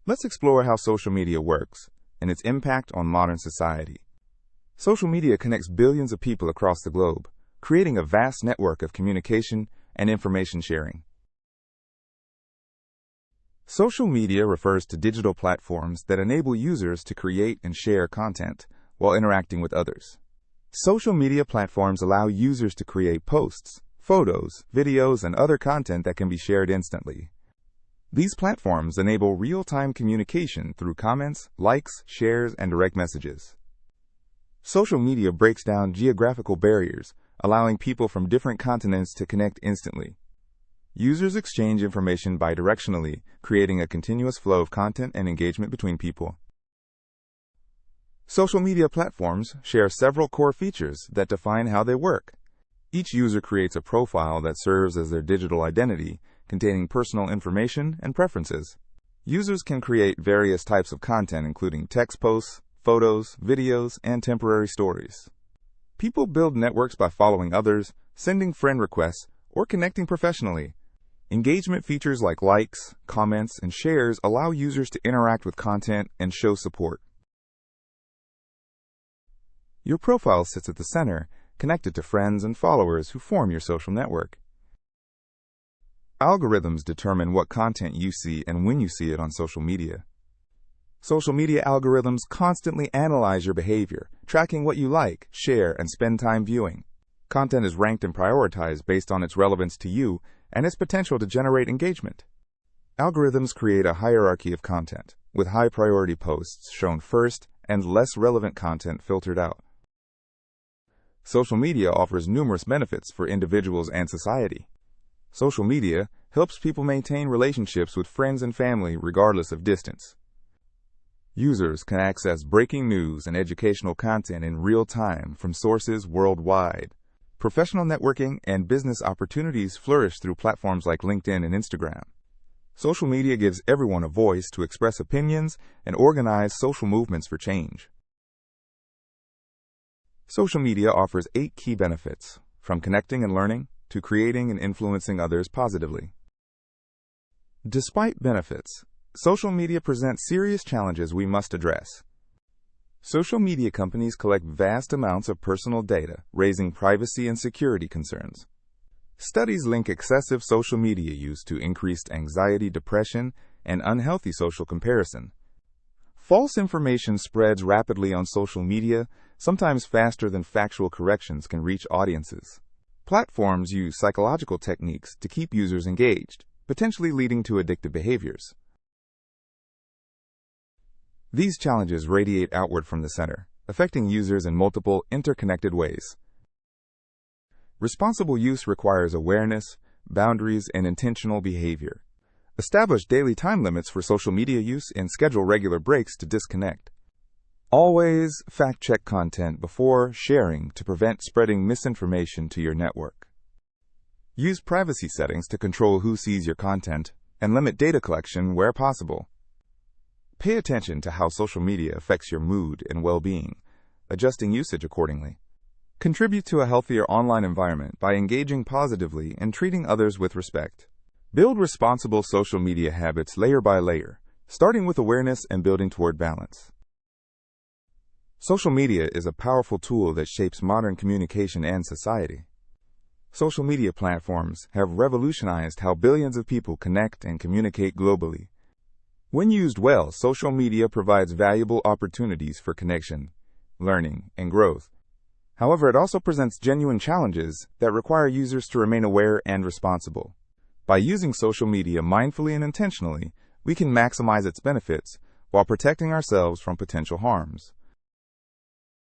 Let's explore how social media works and its impact on modern society. Social media connects billions of people across the globe, creating a vast network of communication and information sharing. Social media refers to digital platforms that enable users to create and share content while interacting with others. Social media platforms allow users to create posts, photos, videos, and other content that can be shared instantly. These platforms enable real-time communication through comments, likes, shares, and direct messages. Social media breaks down geographical barriers, allowing people from different continents to connect instantly. Users exchange information bidirectionally, creating a continuous flow of content and engagement between people. Social media platforms share several core features that define how they work. Each user creates a profile that serves as their digital identity, containing personal information and preferences. Users can create various types of content, including text posts, photos, videos, and temporary stories. People build networks by following others, sending friend requests, or connecting professionally. Engagement features like likes, comments, and shares allow users to interact with content and show support. Your profile sits at the center, connected to friends and followers who form your social network. Algorithms determine what content you see and when you see it on social media. Social media algorithms constantly analyze your behavior, tracking what you like, share, and spend time viewing. Content is ranked and prioritized based on its relevance to you and its potential to generate engagement. Algorithms create a hierarchy of content, with high-priority posts shown first and less relevant content filtered out. Social media offers numerous benefits for individuals and society. Social media helps people maintain relationships with friends and family regardless of distance. Users can access breaking news and educational content in real time from sources worldwide. Professional networking and business opportunities flourish through platforms like LinkedIn and Instagram. Social media gives everyone a voice to express opinions and organize social movements for change. Social media offers 8 key benefits, from connecting and learning to creating and influencing others positively. Despite benefits, social media presents serious challenges we must address. Social media companies collect vast amounts of personal data, raising privacy and security concerns. Studies link excessive social media use to increased anxiety, depression, and unhealthy social comparison. False information spreads rapidly on social media, sometimes faster than factual corrections can reach audiences. Platforms use psychological techniques to keep users engaged, potentially leading to addictive behaviors. These challenges radiate outward from the center, affecting users in multiple, interconnected ways. Responsible use requires awareness, boundaries, and intentional behavior. Establish daily time limits for social media use and schedule regular breaks to disconnect. Always fact-check content before sharing to prevent spreading misinformation to your network. Use privacy settings to control who sees your content and limit data collection where possible. Pay attention to how social media affects your mood and well-being, adjusting usage accordingly. Contribute to a healthier online environment by engaging positively and treating others with respect. Build responsible social media habits layer by layer, starting with awareness and building toward balance. Social media is a powerful tool that shapes modern communication and society. Social media platforms have revolutionized how billions of people connect and communicate globally. When used well, social media provides valuable opportunities for connection, learning, and growth. However, it also presents genuine challenges that require users to remain aware and responsible. By using social media mindfully and intentionally, we can maximize its benefits while protecting ourselves from potential harms.